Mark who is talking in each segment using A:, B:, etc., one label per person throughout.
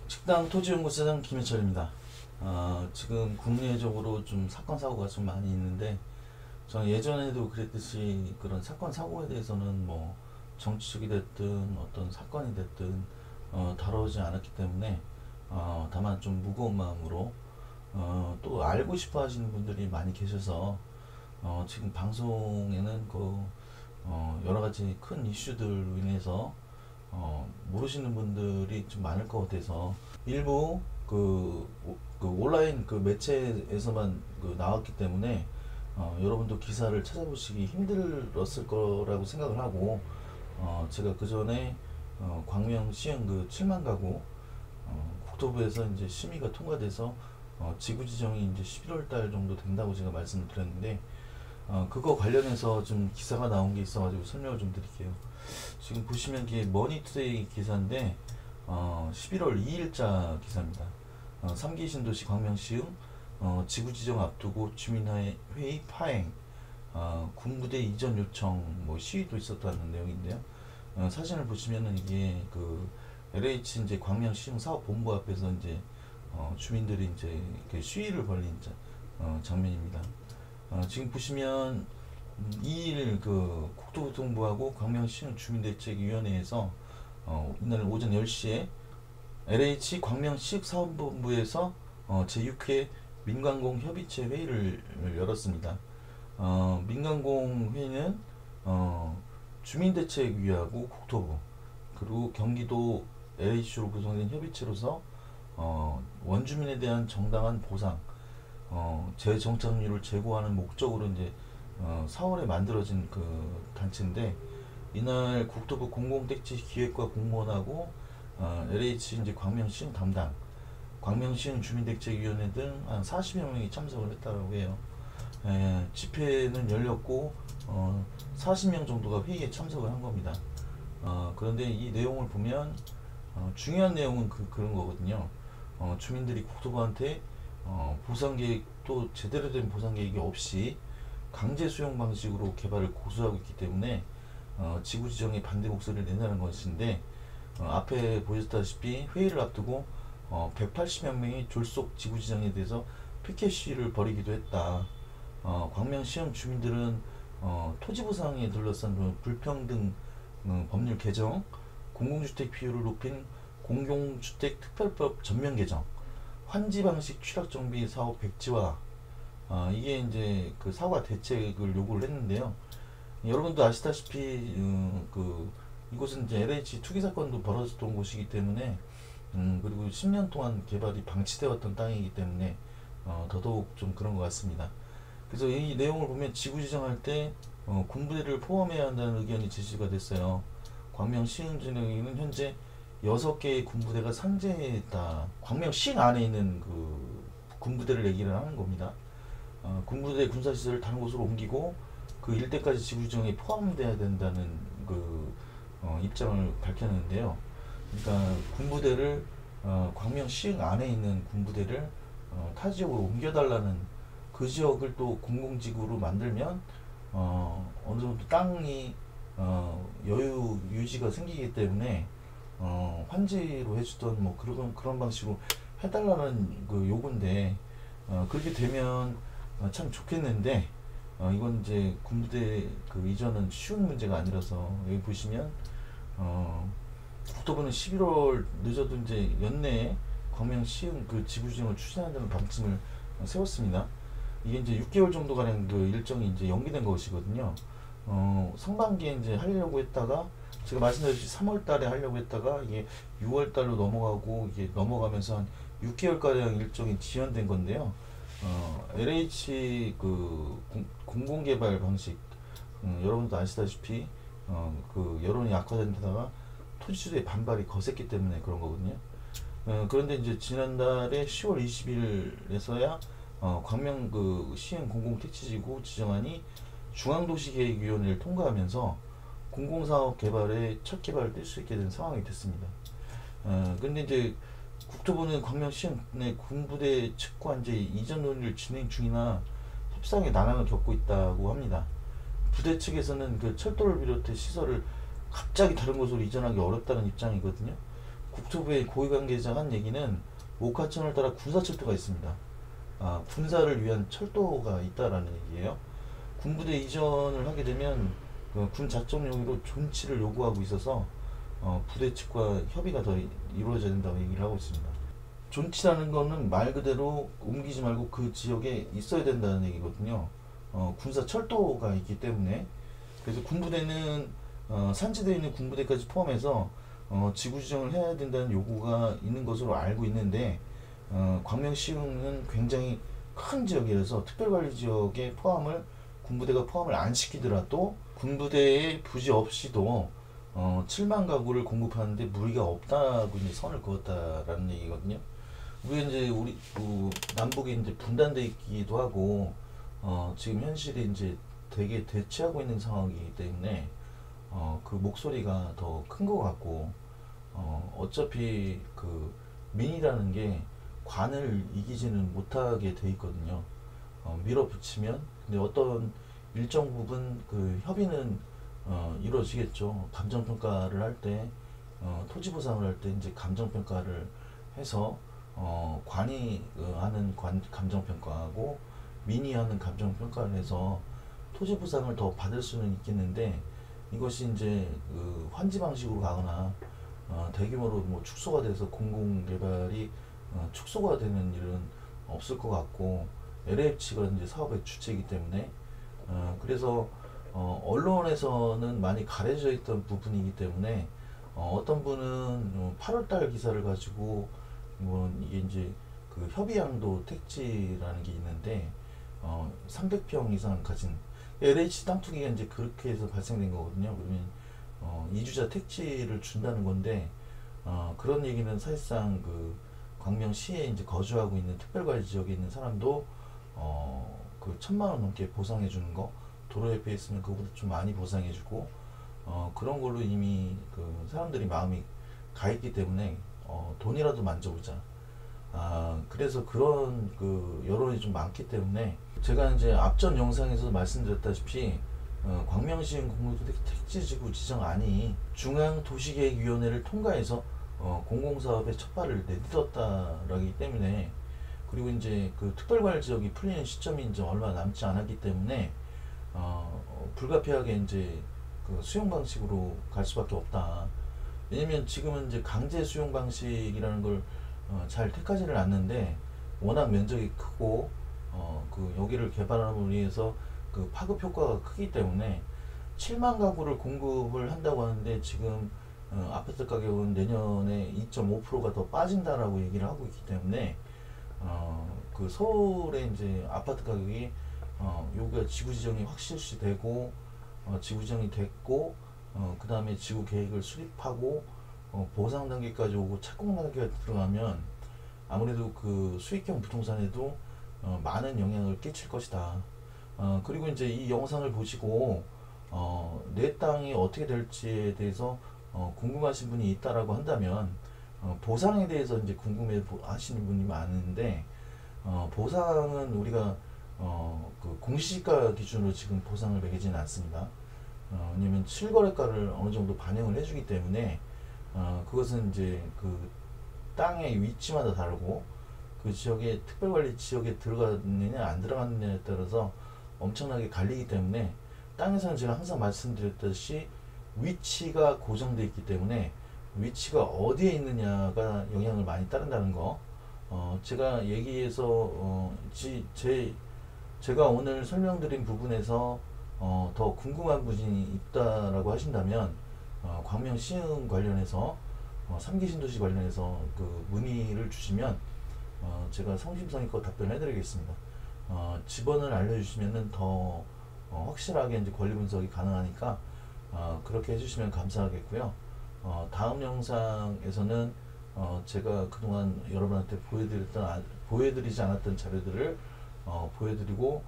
A: 식당 토지연구소장 김현철입니다. 지금 국내적으로 좀 사건 사고가 좀 많이 있는데, 저는 예전에도 그랬듯이 그런 사건 사고에 대해서는 뭐 정치적이 됐든 어떤 사건이 됐든 다루지 않았기 때문에, 다만 좀 무거운 마음으로 또 알고 싶어 하시는 분들이 많이 계셔서 지금 방송에는 여러 가지 큰 이슈들로 인해서 모르시는 분들이 좀 많을 것 같아서 일부 그 온라인 그 매체에서만 나왔기 때문에 여러분도 기사를 찾아보시기 힘들었을 거라고 생각을 하고, 제가 그 전에 광명 시흥 그 7만 가구 국토부에서 이제 심의가 통과돼서 지구 지정이 이제 11월 달 정도 된다고 제가 말씀을 드렸는데, 그거 관련해서 좀 기사가 나온 게 있어가지고 설명을 좀 드릴게요. 지금 보시면 이게 머니투데이 기사인데 11월 2일자 기사입니다. 3기 신도시 광명시흥 지구지정 앞두고 주민회 파행, 군부대 이전 요청 뭐 시위도 있었다는 내용인데요. 사진을 보시면은 이게 그 LH 이제 광명시흥 사업본부 앞에서 이제 주민들이 이제 시위를 벌린 장면입니다. 지금 보시면 2일 그 국토교통부하고 광명시흥 주민대책위원회에서 이날 오전 10시에 LH 광명시흥사업본부에서 제6회 민관공 협의체 회의를 열었습니다. 민관공 회의는 주민대책위하고 국토부 그리고 경기도 LH로 구성된 협의체로서 원주민에 대한 정당한 보상, 재정착률을 제고하는 목적으로 이제 4월에 만들어진 그 단체인데, 이날 국토부 공공택지 기획과 공무원하고 LH 이제 광명시흥 담당, 광명시흥 주민대책위원회 등 한 40여 명이 참석을 했다고 해요. 집회는 열렸고 40명 정도가 회의에 참석을 한 겁니다. 그런데 이 내용을 보면 중요한 내용은 그런 거거든요. 주민들이 국토부한테 보상 계획도 제대로 된 보상 계획이 없이 강제 수용 방식으로 개발을 고수하고 있기 때문에 지구 지정에 반대 목소리를 낸다는 것인데, 앞에 보셨다시피 회의를 앞두고 180여 명이 졸속 지구 지정에 대해서 피켓 시위를 벌이기도 했다. 광명시흥 주민들은 토지 보상에 둘러싼 불평등 법률 개정, 공공주택 비율을 높인 공공주택 특별법 전면 개정, 환지 방식 취락 정비 사업 백지화, 이게 이제 그 사과 대책을 요구를 했는데요. 여러분도 아시다시피 이곳은 이제 LH 투기 사건도 벌어졌던 곳이기 때문에, 그리고 10년 동안 개발이 방치되어 왔던 땅이기 때문에 더더욱 좀 그런 것 같습니다. 그래서 이 내용을 보면 지구 지정할 때 군부대를 포함해야 한다는 의견이 제시가 됐어요. 광명시흥진흥위는 현재 6개의 군부대가 산재했다. 광명시흥 안에 있는 그 군부대를 얘기를 하는 겁니다. 군부대 군사시설을 다른 곳으로 옮기고 그 일대까지 지구지정에 포함돼야 된다는 입장을 밝혔는데요. 그러니까 군부대를 광명시흥 안에 있는 군부대를 타 지역으로 옮겨달라는, 그 지역을 또 공공지구로 만들면 어느 정도 땅이 여유 유지가 생기기 때문에 환지로 해주던 뭐 그런 방식으로 해달라는 그 요구인데, 그렇게 되면 참 좋겠는데, 이건 이제 군부대 그 이전은 쉬운 문제가 아니라서, 여기 보시면 국토부는 11월 늦어도 이제 연내에 광명시흥 그 지구지정을 추진한다는 방침을 세웠습니다. 이게 이제 6개월 정도 가량 그 일정이 이제 연기된 것이거든요. 상반기에 이제 하려고 했다가, 제가 말씀드렸듯이 3월 달에 하려고 했다가 이게 6월 달로 넘어가고, 이게 넘어가면서 한 6개월 가량 일정이 지연된 건데요. LH 그 공공개발 방식, 여러분도 아시다시피 그 여론이 악화된 데다가 토지주주의 반발이 거셌기 때문에 그런 거거든요. 그런데 이제 지난달에 10월 20일에서야 광명 그 시흥 공공택지지구 지정안이 중앙도시계획위원회를 통과하면서 공공사업 개발의 첫 개발을 뗄 수 있게 된 상황이 됐습니다. 근데 이제 국토부는 광명시흥 내 군부대 측과 이제 이전 논의를 진행 중이나 협상의 난항을 겪고 있다고 합니다. 부대 측에서는 그 철도를 비롯해 시설을 갑자기 다른 곳으로 이전하기 어렵다는 입장이거든요. 국토부의 고위 관계자 한 얘기는 오카천을 따라 군사철도가 있습니다. 군사를 위한 철도가 있다라는 얘기예요. 군부대 이전을 하게 되면 군 작전 용의로 존치를 요구하고 있어서 부대 측과 협의가 더 이루어져야 된다고 얘기를 하고 있습니다. 존치라는 거는 말 그대로 옮기지 말고 그 지역에 있어야 된다는 얘기거든요. 군사 철도가 있기 때문에. 그래서 군부대는 산지대에 있는 군부대까지 포함해서 지구 지정을 해야 된다는 요구가 있는 것으로 알고 있는데, 광명시흥은 굉장히 큰 지역이라서 특별관리지역에 군부대가 포함을 안 시키더라도 군부대의 부지 없이도 7만 가구를 공급하는데 무리가 없다고 이제 선을 그었다라는 얘기거든요. 우리 남북이 이제 분단돼 있기도 하고 지금 현실이 이제 되게 대치하고 있는 상황이기 때문에 그 목소리가 더 큰 것 같고, 어차피 그 민이라는 게 관을 이기지는 못하게 돼 있거든요. 밀어붙이면. 근데 어떤 일정 부분 그 협의는 이루어지겠죠. 감정평가를 할 때, 토지 보상을 할 때 이제 감정평가를 해서 관이 하는 감정평가하고 민이 하는 감정평가를 해서 토지 보상을 더 받을 수는 있겠는데, 이것이 이제 그 환지 방식으로 가거나 대규모로 뭐 축소가 돼서 공공개발이 축소가 되는 일은 없을 것 같고, LH가 이제 사업의 주체이기 때문에 그래서 언론에서는 많이 가려져 있던 부분이기 때문에 어떤 분은 8월달 기사를 가지고 뭐 이게 이제 그 협의양도 택지라는 게 있는데 300평 이상 가진 LH 땅 투기가 이제 그렇게 해서 발생된 거거든요. 그러면 이주자 택지를 준다는 건데, 그런 얘기는 사실상 그 광명시에 이제 거주하고 있는 특별관리 지역에 있는 사람도 그 1,000만 원 넘게 보상해 주는 거, 도로 옆에 있으면 그거보다 좀 많이 보상해 주고 그런 걸로 이미 그 사람들이 마음이 가 있기 때문에 돈이라도 만져보자. 그래서 그런 그 여론이 좀 많기 때문에 제가 이제 앞전 영상에서 말씀드렸다시피 광명시흥 공동택지지구 지정안이 중앙도시계획위원회를 통과해서 공공사업의 첫 발을 내딛었다라기 때문에, 그리고 이제 그 특별관리지역이 풀리는 시점이 이제 얼마 남지 않았기 때문에 불가피하게 이제 그 수용 방식으로 갈 수밖에 없다. 왜냐면 지금은 이제 강제 수용 방식이라는 걸 잘 택하지를 않는데, 워낙 면적이 크고 그 여기를 개발함으로 인해서 그 파급 효과가 크기 때문에 7만 가구를 공급을 한다고 하는데, 지금 아파트 가격은 내년에 2.5%가 더 빠진다라고 얘기를 하고 있기 때문에 그 서울의 이제 아파트 가격이 여기가 지구 지정이 확실시 되고 지구 지정이 됐고 그 다음에 지구 계획을 수립하고 보상 단계까지 오고 착공 단계가 들어가면 아무래도 그 수익형 부동산에도 많은 영향을 끼칠 것이다. 그리고 이제 이 영상을 보시고 내 땅이 어떻게 될지에 대해서 궁금하신 분이 있다라고 한다면 보상에 대해서 이제 궁금해 하시는 분이 많은데, 보상은 우리가 그 공시지가 기준으로 지금 보상을 매기지는 않습니다. 왜냐면 실거래가를 어느 정도 반영을 해주기 때문에 그것은 이제 그 땅의 위치마다 다르고 그 지역의 특별관리 지역에 들어가느냐 안 들어가느냐에 따라서 엄청나게 갈리기 때문에, 땅에서는 제가 항상 말씀드렸듯이 위치가 고정되어 있기 때문에 위치가 어디에 있느냐가 영향을 많이 따른다는 거, 제가 얘기해서 제가 오늘 설명드린 부분에서 더 궁금한 분이 있다라고 하신다면 광명시흥 관련해서 3기 신도시 관련해서 그 문의를 주시면 제가 성심성의껏 답변해 드리겠습니다. 지번을 알려주시면은 더 확실하게 이제 권리 분석이 가능하니까 그렇게 해주시면 감사하겠고요. 다음 영상에서는 제가 그동안 여러분한테 보여드리지 않았던 자료들을 보여드리고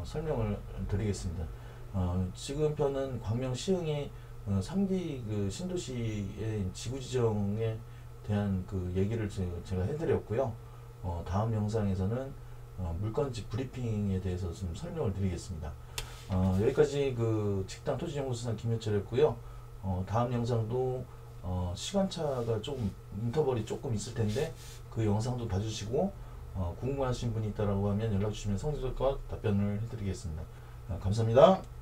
A: 설명을 드리겠습니다. 지금 편은 광명시흥이 3기 그 신도시의 지구지정에 대한 그 얘기를 제가 해드렸고요. 다음 영상에서는 물건지 브리핑에 대해서 좀 설명을 드리겠습니다. 여기까지 그 직당 토지정보수상 김현철이었고요. 다음 영상도 시간차가 조금 인터벌이 조금 있을 텐데 그 영상도 봐주시고 궁금하신 분이 있다라고 하면 연락 주시면 성실과 답변을 해드리겠습니다. 감사합니다.